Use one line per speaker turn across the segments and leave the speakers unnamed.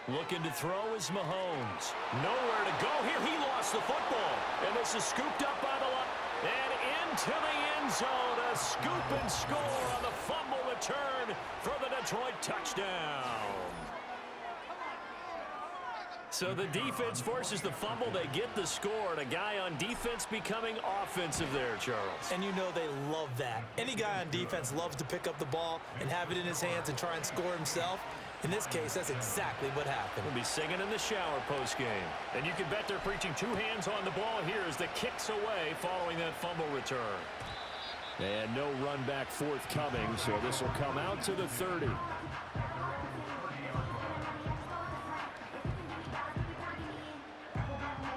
Looking to throw is Mahomes. Nowhere to go here. He lost the football. And this is scooped up by the line. And into the end zone. A scoop and score on the fumble return for the Detroit touchdown. So the defense forces the fumble. They get the score. And a guy on defense becoming offensive there, Charles.
And you know they love that. Any guy on defense loves to pick up the ball and have it in his hands and try and score himself. In this case, that's exactly what happened.
We'll be singing in the shower post-game. And you can bet they're preaching two hands on the ball here as the kick's away following that fumble return. And no run back forthcoming, so this will come out to the 30.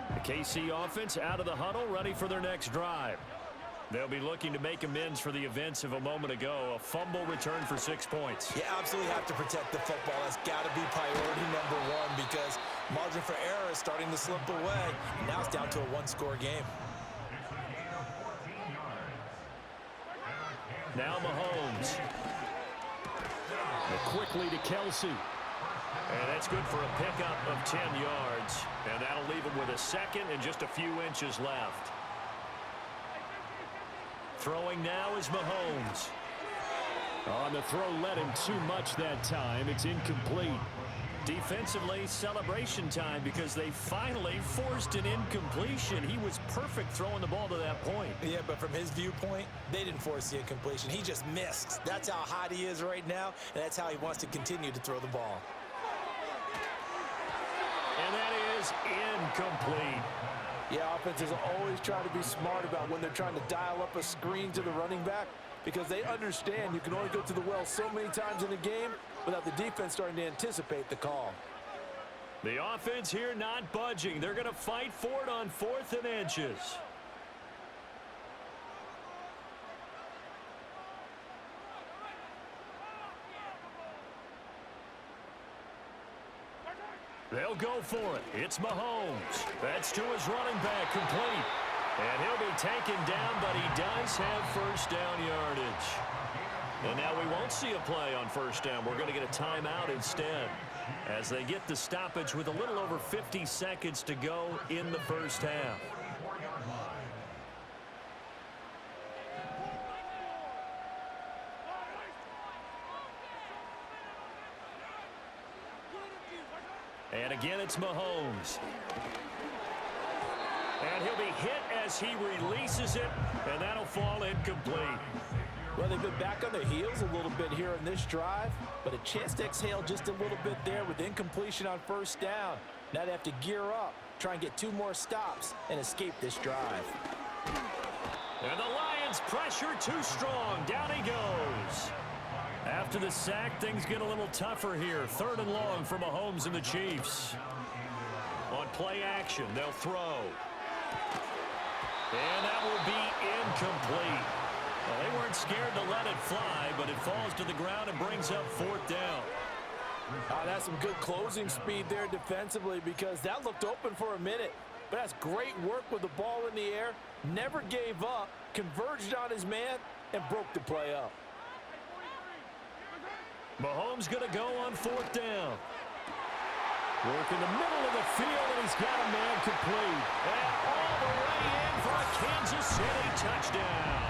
The KC offense out of the huddle, ready for their next drive. They'll be looking to make amends for the events of a moment ago. A fumble return for 6 points.
You absolutely have to protect the football. That's got to be priority number one because margin for error is starting to slip away. And now it's down to a one-score game.
Now Mahomes. And quickly to Kelsey. And that's good for a pickup of 10 yards. And that'll leave him with a second and just a few inches left. Throwing now is Mahomes. On the throw, led him too much that time. It's incomplete. Defensively, celebration time because they finally forced an incompletion. He was perfect throwing the ball to that point.
Yeah, but from his viewpoint, they didn't force the incompletion. He just missed. That's how hot he is right now, and that's how he wants to continue to throw the ball.
And that is incomplete.
Yeah, offenses always try to be smart about when they're trying to dial up a screen to the running back because they understand you can only go to the well so many times in a game without the defense starting to anticipate the call.
The offense here not budging. They're going to fight for it on 4th and inches. They'll go for it. It's Mahomes. That's to his running back, complete. And he'll be taken down, but he does have first down yardage. And now we won't see a play on first down. We're going to get a timeout instead as they get the stoppage with a little over 50 seconds to go in the first half. And again, it's Mahomes. And he'll be hit as he releases it, and that'll fall incomplete.
Well, they've been back on their heels a little bit here in this drive, but a chance to exhale just a little bit there with incompletion on first down. Now they have to gear up, try and get 2 more stops, and escape this drive.
And the Lions pressure too strong. Down he goes. After the sack, things get a little tougher here. 3rd and long for Mahomes and the Chiefs. On play action, they'll throw. And that will be incomplete. Well, they weren't scared to let it fly, but it falls to the ground and brings up 4th down.
That's some good closing speed there defensively because that looked open for a minute. But that's great work with the ball in the air. Never gave up, converged on his man, and broke the play up.
Mahomes going to go on 4th down. Work in the middle of the field, and he's got a man complete. And all the way in for a Kansas City touchdown.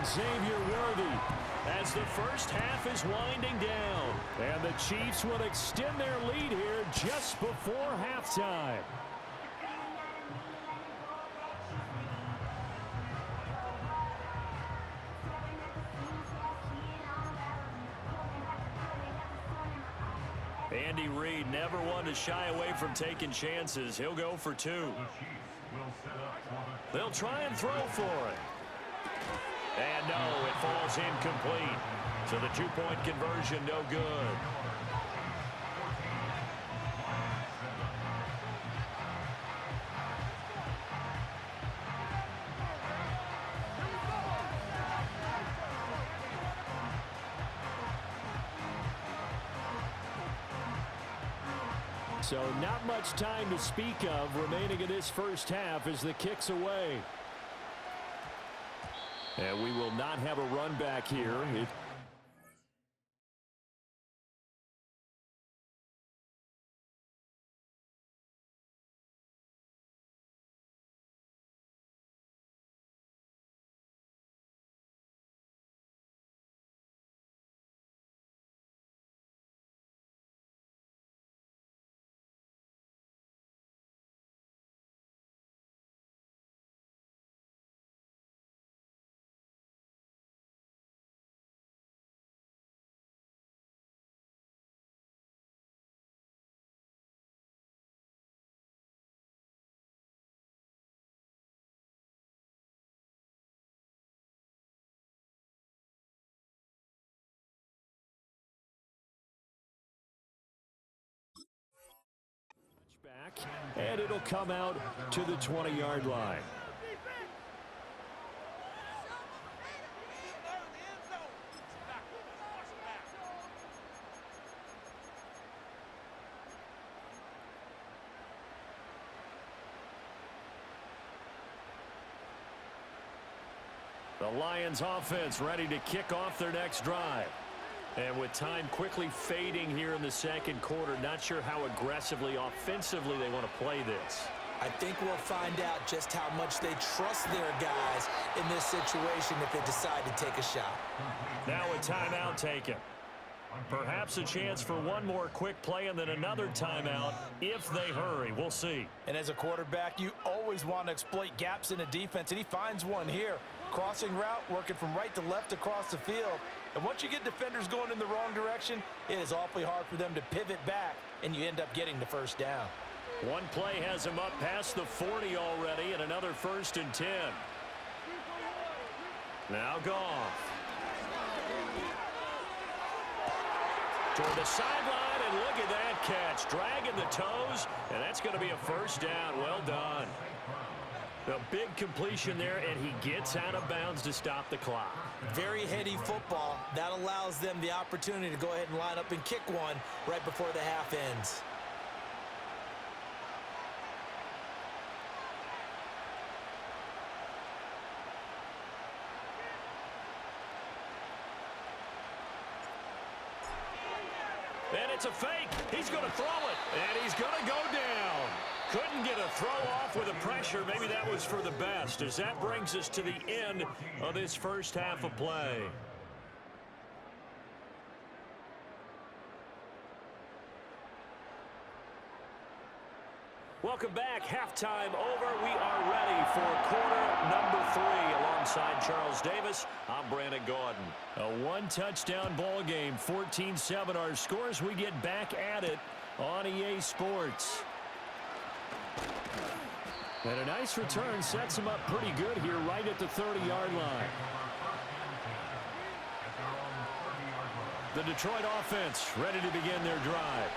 Xavier Worthy as the first half is winding down. And the Chiefs will extend their lead here just before halftime. Andy Reid never one to shy away from taking chances. He'll go for 2. They'll try and throw for it. And no, it falls incomplete. So the 2-point conversion no good. So not much time to speak of remaining in this first half as the kick's away. And we will not have a run back here. back, and it'll come out to the 20-yard line. The Lions offense ready to kick off their next drive. And with time quickly fading here in the second quarter, not sure how aggressively, offensively they want to play this.
I think we'll find out just how much they trust their guys in this situation if they decide to take a shot.
Now a timeout taken. Perhaps a chance for one more quick play and then another timeout if they hurry. We'll see.
And as a quarterback, you always want to exploit gaps in the defense, and he finds one here. Crossing route, working from right to left across the field. And once you get defenders going in the wrong direction, it is awfully hard for them to pivot back, and you end up getting the first down.
One play has him up past the 40 already, and another 1st and 10. Now Goff. Toward the sideline, and look at that catch. Dragging the toes, and that's going to be a first down. Well done. A big completion there, and he gets out of bounds to stop the clock.
Very heady football. That allows them the opportunity to go ahead and line up and kick one right before the half ends.
And it's a fake. He's going to throw it, and he's going to go down. Couldn't get a throw off with the pressure. Maybe that was for the best, as that brings us to the end of this first half of play. Welcome back. Halftime over. We are ready for quarter number 3. Alongside Charles Davis, I'm Brandon Gaudin. A one-touchdown ball game, 14-7 our scores. We get back at it on EA Sports. And a nice return sets him up pretty good here right at the 30-yard line. The Detroit offense ready to begin their drive.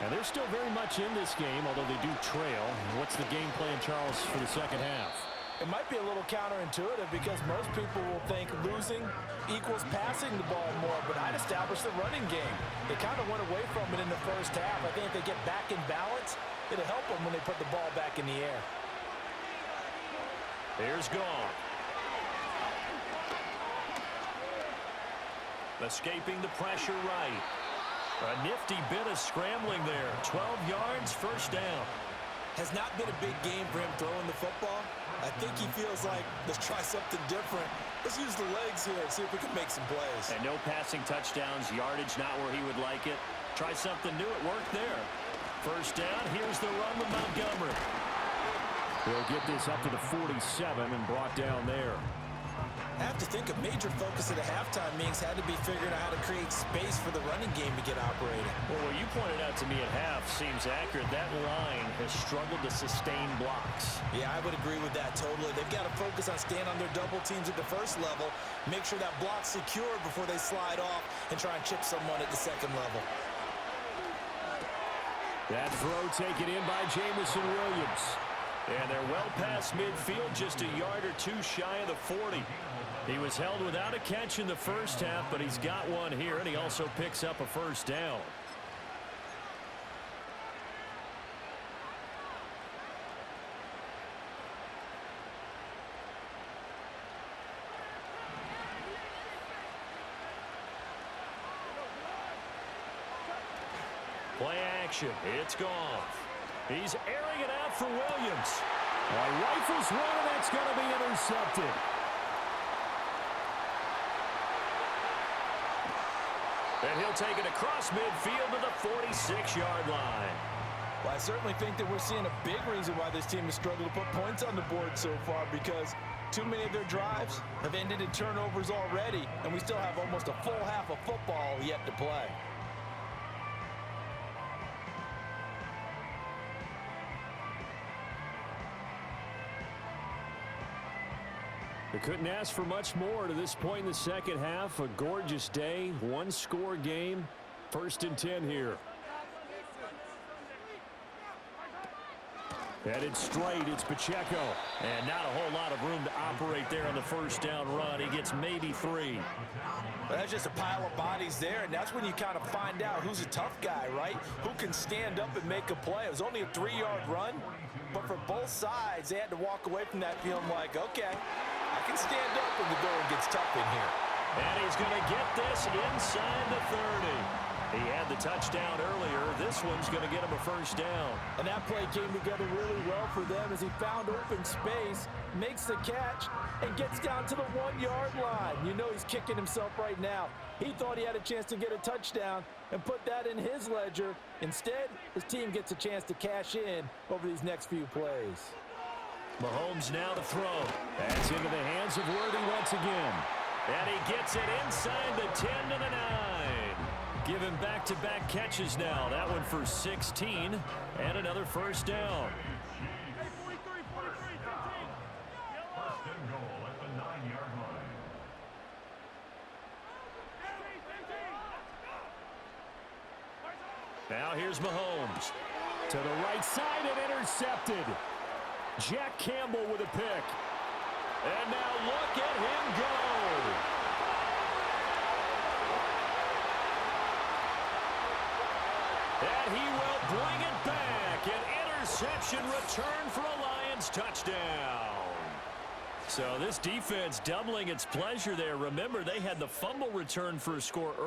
And they're still very much in this game, although they do trail. What's the game plan, Charles, for the second half?
It might be a little counterintuitive because most people will think losing equals passing the ball more, but I'd establish the running game. They kind of went away from it in the first half. I think if they get back in balance, it'll help them when they put the ball back in the air.
Here's Goff. Escaping the pressure right. A nifty bit of scrambling there. 12 yards, first down.
Has not been a big game for him throwing the football. I think he feels like, let's try something different. Let's use the legs here and see if we can make some plays.
And no passing touchdowns, yardage not where he would like it. Try something new, it worked there. First down, here's the run with Montgomery. He'll get this up to the 47 and brought down there.
I have to think a major focus at the halftime meetings had to be figuring out how to create space for the running game to get operating.
Well, what you pointed out to me at half seems accurate. That line has struggled to sustain blocks.
Yeah, I would agree with that totally. They've got to focus on staying on their double teams at the first level, make sure that block's secure before they slide off and try and chip someone at the second level.
That throw taken in by Jamison Williams. And they're well past midfield, just a yard or two shy of the 40. He was held without a catch in the first half, but he's got one here, and he also picks up a first down. Play action. It's Goff. He's airing it out for Williams. Rifles one, and that's going to be intercepted. And he'll take it across midfield to the 46-yard line.
Well, I certainly think that we're seeing a big reason why this team has struggled to put points on the board so far, because too many of their drives have ended in turnovers already, and we still have almost a full half of football yet to play.
They couldn't ask for much more to this point in the second half. A gorgeous day, one-score game, 1st and 10 here. Headed straight, it's Pacheco. And not a whole lot of room to operate there on the first down run. He gets maybe 3.
That's just a pile of bodies there, and that's when you kind of find out who's a tough guy, right? Who can stand up and make a play. It was only a 3-yard run, but for both sides, they had to walk away from that feeling like, okay, I can stand up when the going gets tough in here.
And he's going to get this inside the 30. He had the touchdown earlier. This one's going to get him a first down.
And that play came together really well for them as he found open space, makes the catch, and gets down to the 1-yard line. You know he's kicking himself right now. He thought he had a chance to get a touchdown and put that in his ledger. Instead, his team gets a chance to cash in over these next few plays.
Mahomes now to throw. That's into the hands of Worthy once again. And he gets it inside the 10 to the 9. Giving back-to-back catches now. That one for 16 and another first down.
First and goal at the 9-yard line.
Now here's Mahomes. To the right side and intercepted. Jack Campbell with a pick. And now look at him go. And he will bring it back. An interception return for a Lions touchdown. So this defense doubling its pleasure there. Remember, they had the fumble return for a score earlier.